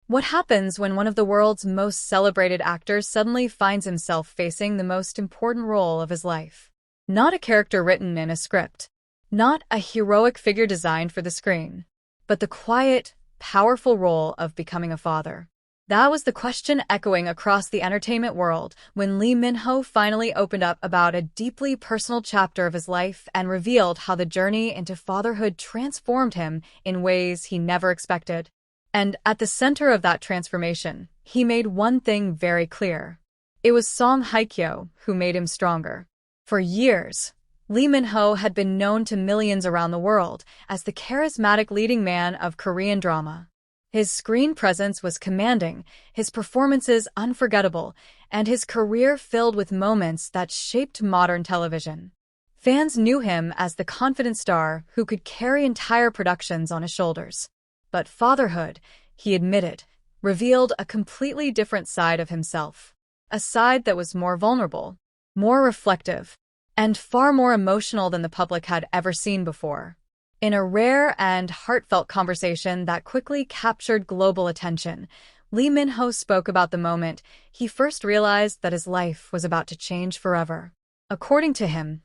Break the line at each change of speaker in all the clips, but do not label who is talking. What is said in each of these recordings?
What happens when one of the world's most celebrated actors suddenly finds himself facing the most important role of his life? Not a character written in a script, not a heroic figure designed for the screen, but the quiet, powerful role of becoming a father. That was the question echoing across the entertainment world when Lee Min-ho finally opened up about a deeply personal chapter of his life and revealed how the journey into fatherhood transformed him in ways he never expected. And at the center of that transformation, he made one thing very clear. It was Song Hye Kyo who made him stronger. For years, Lee Min-ho had been known to millions around the world as the charismatic leading man of Korean drama. His screen presence was commanding, his performances unforgettable, and his career filled with moments that shaped modern television. Fans knew him as the confident star who could carry entire productions on his shoulders. But fatherhood, he admitted, revealed a completely different side of himself. A side that was more vulnerable, more reflective, and far more emotional than the public had ever seen before. In a rare and heartfelt conversation that quickly captured global attention, Lee Min-ho spoke about the moment he first realized that his life was about to change forever. According to him,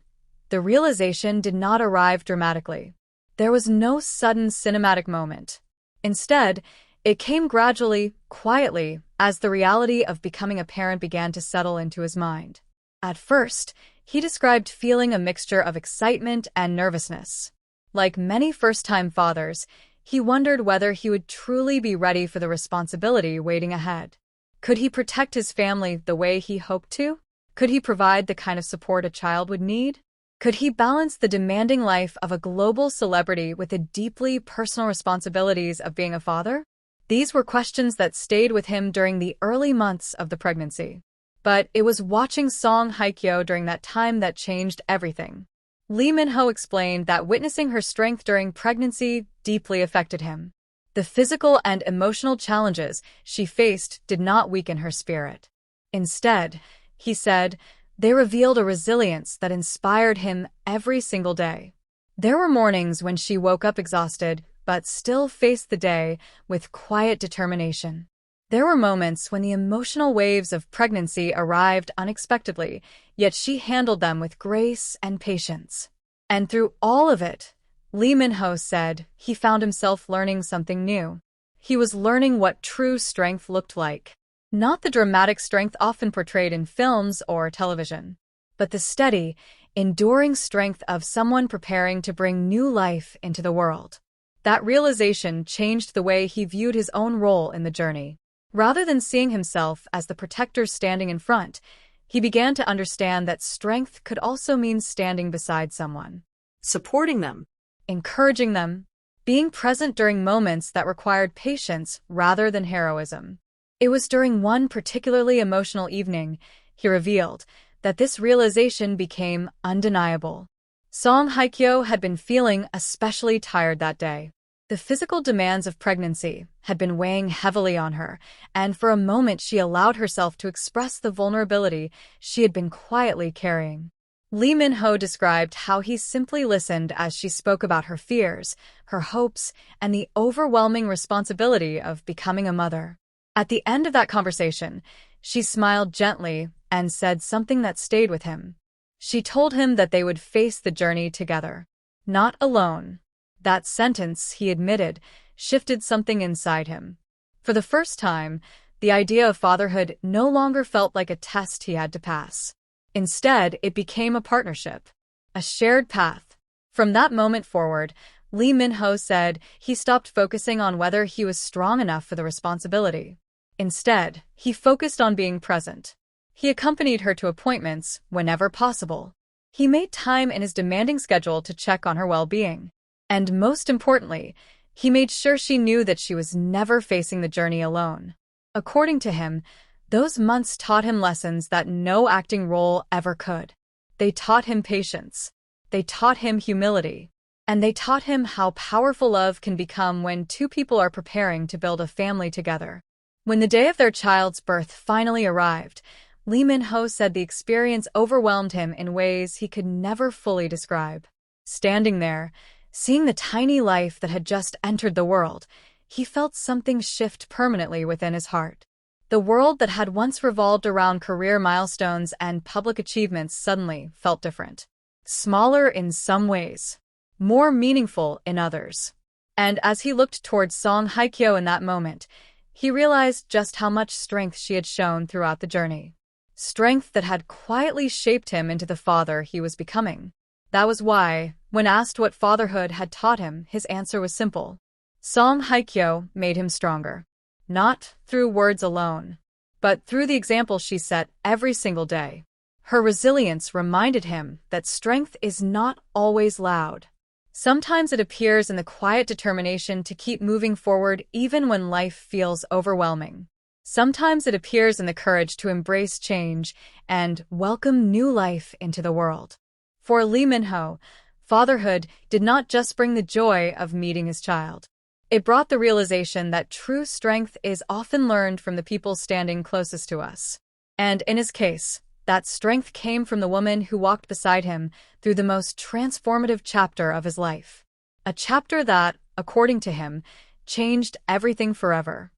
the realization did not arrive dramatically. There was no sudden cinematic moment. Instead, it came gradually, quietly, as the reality of becoming a parent began to settle into his mind. At first, he described feeling a mixture of excitement and nervousness. Like many first-time fathers, he wondered whether he would truly be ready for the responsibility waiting ahead. Could he protect his family the way he hoped to? Could he provide the kind of support a child would need? Could he balance the demanding life of a global celebrity with the deeply personal responsibilities of being a father? These were questions that stayed with him during the early months of the pregnancy. But it was watching Song Hye Kyo during that time that changed everything. Lee Min-ho explained that witnessing her strength during pregnancy deeply affected him. The physical and emotional challenges she faced did not weaken her spirit. Instead, he said, they revealed a resilience that inspired him every single day. There were mornings when she woke up exhausted, but still faced the day with quiet determination. There were moments when the emotional waves of pregnancy arrived unexpectedly, yet she handled them with grace and patience. And through all of it, Lee Min-ho said he found himself learning something new. He was learning what true strength looked like. Not the dramatic strength often portrayed in films or television, but the steady, enduring strength of someone preparing to bring new life into the world. That realization changed the way he viewed his own role in the journey. Rather than seeing himself as the protector standing in front, he began to understand that strength could also mean standing beside someone,
supporting them,
encouraging them, being present during moments that required patience rather than heroism. It was during one particularly emotional evening, he revealed, that this realization became undeniable. Song Hye Kyo had been feeling especially tired that day. The physical demands of pregnancy had been weighing heavily on her, and for a moment she allowed herself to express the vulnerability she had been quietly carrying. Lee Min-ho described how he simply listened as she spoke about her fears, her hopes, and the overwhelming responsibility of becoming a mother. At the end of that conversation, she smiled gently and said something that stayed with him. She told him that they would face the journey together, not alone. That sentence, he admitted, shifted something inside him. For the first time, the idea of fatherhood no longer felt like a test he had to pass. Instead, it became a partnership, a shared path. From that moment forward, Lee Min-ho said he stopped focusing on whether he was strong enough for the responsibility. Instead, he focused on being present. He accompanied her to appointments whenever possible. He made time in his demanding schedule to check on her well-being. And most importantly, he made sure she knew that she was never facing the journey alone. According to him, those months taught him lessons that no acting role ever could. They taught him patience. They taught him humility. And they taught him how powerful love can become when two people are preparing to build a family together. When the day of their child's birth finally arrived, Lee Min-ho said the experience overwhelmed him in ways he could never fully describe. Standing there, seeing the tiny life that had just entered the world, he felt something shift permanently within his heart. The world that had once revolved around career milestones and public achievements suddenly felt different. Smaller in some ways, more meaningful in others. And as he looked towards Song Hye Kyo in that moment, he realized just how much strength she had shown throughout the journey. Strength that had quietly shaped him into the father he was becoming. That was why, when asked what fatherhood had taught him, his answer was simple. Song Hye Kyo made him stronger. Not through words alone, but through the example she set every single day. Her resilience reminded him that strength is not always loud. Sometimes it appears in the quiet determination to keep moving forward even when life feels overwhelming. Sometimes it appears in the courage to embrace change and welcome new life into the world. For Lee Min-ho, fatherhood did not just bring the joy of meeting his child. It brought the realization that true strength is often learned from the people standing closest to us. And in his case, that strength came from the woman who walked beside him through the most transformative chapter of his life. A chapter that, according to him, changed everything forever.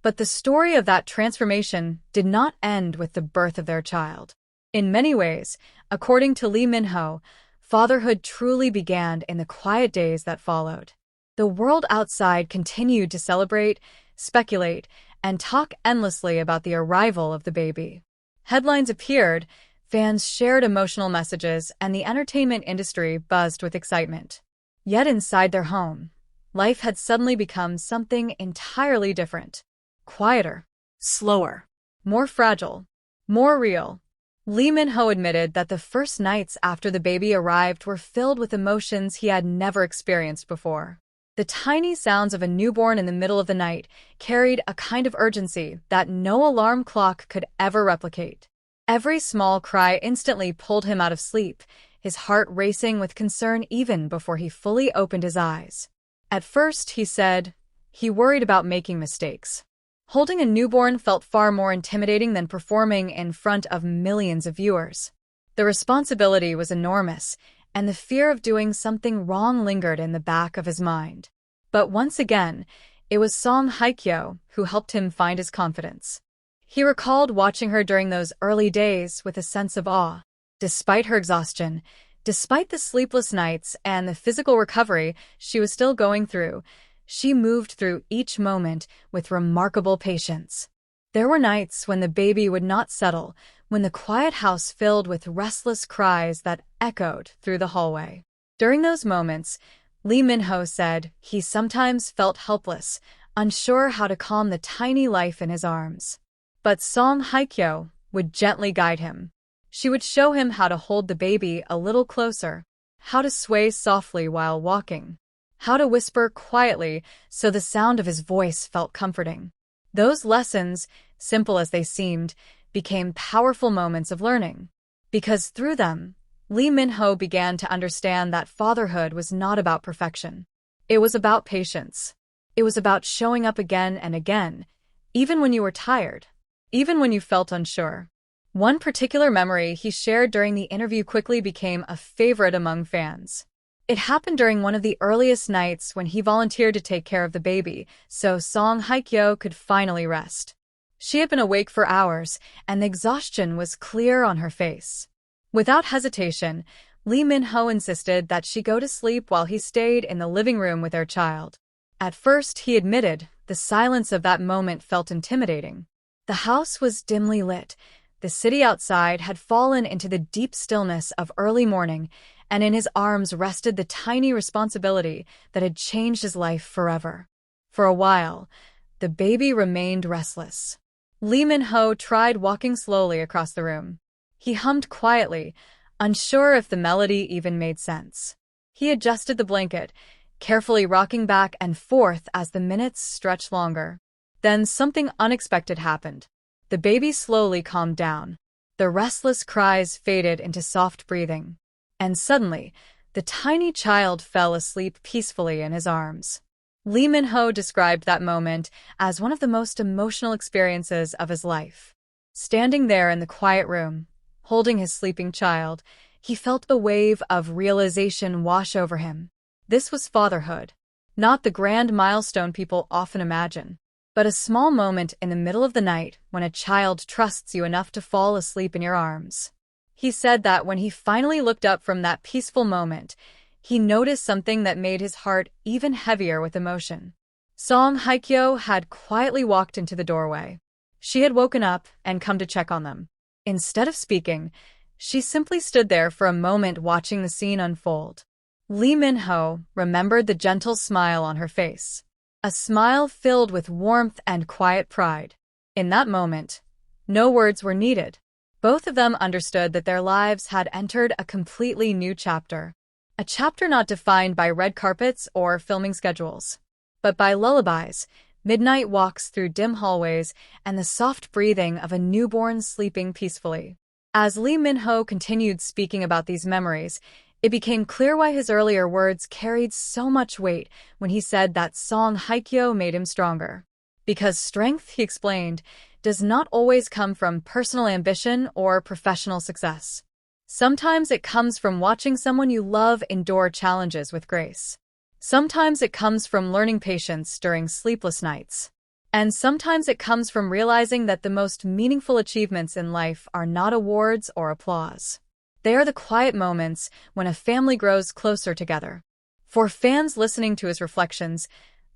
But the story of that transformation did not end with the birth of their child. In many ways, according to Lee Min-ho, fatherhood truly began in the quiet days that followed. The world outside continued to celebrate, speculate, and talk endlessly about the arrival of the baby. Headlines appeared, fans shared emotional messages, and the entertainment industry buzzed with excitement. Yet inside their home, life had suddenly become something entirely different. Quieter, slower, more fragile, more real. Lee Min-ho admitted that the first nights after the baby arrived were filled with emotions he had never experienced before. The tiny sounds of a newborn in the middle of the night carried a kind of urgency that no alarm clock could ever replicate. Every small cry instantly pulled him out of sleep, his heart racing with concern even before he fully opened his eyes. At first, he said, he worried about making mistakes. Holding a newborn felt far more intimidating than performing in front of millions of viewers. The responsibility was enormous, and the fear of doing something wrong lingered in the back of his mind. But once again, it was Song Hye Kyo who helped him find his confidence. He recalled watching her during those early days with a sense of awe. Despite her exhaustion, despite the sleepless nights and the physical recovery she was still going through, she moved through each moment with remarkable patience. There were nights when the baby would not settle, when the quiet house filled with restless cries that echoed through the hallway. During those moments, Lee Min-ho said he sometimes felt helpless, unsure how to calm the tiny life in his arms. But Song Hye Kyo would gently guide him. She would show him how to hold the baby a little closer, how to sway softly while walking, how to whisper quietly so the sound of his voice felt comforting. Those lessons, simple as they seemed, became powerful moments of learning. Because through them, Lee Min-ho began to understand that fatherhood was not about perfection. It was about patience. It was about showing up again and again, even when you were tired, even when you felt unsure. One particular memory he shared during the interview quickly became a favorite among fans. It happened during one of the earliest nights when he volunteered to take care of the baby, so Song Hye Kyo could finally rest. She had been awake for hours, and the exhaustion was clear on her face. Without hesitation, Lee Min-ho insisted that she go to sleep while he stayed in the living room with their child. At first, he admitted, the silence of that moment felt intimidating. The house was dimly lit. The city outside had fallen into the deep stillness of early morning, and in his arms rested the tiny responsibility that had changed his life forever. For a while, the baby remained restless. Lee Min-ho tried walking slowly across the room. He hummed quietly, unsure if the melody even made sense. He adjusted the blanket, carefully rocking back and forth as the minutes stretched longer. Then something unexpected happened. The baby slowly calmed down. The restless cries faded into soft breathing. And suddenly, the tiny child fell asleep peacefully in his arms. Lee Min-ho described that moment as one of the most emotional experiences of his life. Standing there in the quiet room, holding his sleeping child, he felt a wave of realization wash over him. This was fatherhood. Not the grand milestone people often imagine, but a small moment in the middle of the night when a child trusts you enough to fall asleep in your arms. He said that when he finally looked up from that peaceful moment, he noticed something that made his heart even heavier with emotion. Song Hye Kyo had quietly walked into the doorway. She had woken up and come to check on them. Instead of speaking, she simply stood there for a moment watching the scene unfold. Lee Min-ho remembered the gentle smile on her face, a smile filled with warmth and quiet pride. In that moment, no words were needed. Both of them understood that their lives had entered a completely new chapter. A chapter not defined by red carpets or filming schedules, but by lullabies, midnight walks through dim hallways, and the soft breathing of a newborn sleeping peacefully. As Lee Min-ho continued speaking about these memories, it became clear why his earlier words carried so much weight when he said that Song Hye Kyo made him stronger. Because strength, he explained, does not always come from personal ambition or professional success. Sometimes it comes from watching someone you love endure challenges with grace. Sometimes it comes from learning patience during sleepless nights. And sometimes it comes from realizing that the most meaningful achievements in life are not awards or applause. They are the quiet moments when a family grows closer together. For fans listening to his reflections,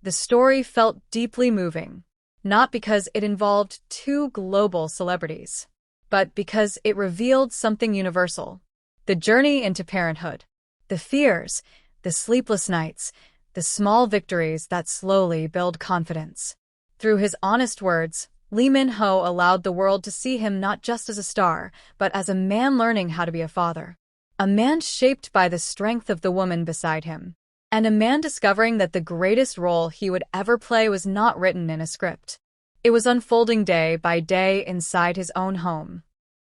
the story felt deeply moving, not because it involved two global celebrities, but because it revealed something universal: the journey into parenthood, the fears, the sleepless nights, the small victories that slowly build confidence. Through his honest words, Lee Min-ho allowed the world to see him not just as a star, but as a man learning how to be a father. A man shaped by the strength of the woman beside him. And a man discovering that the greatest role he would ever play was not written in a script. It was unfolding day by day inside his own home.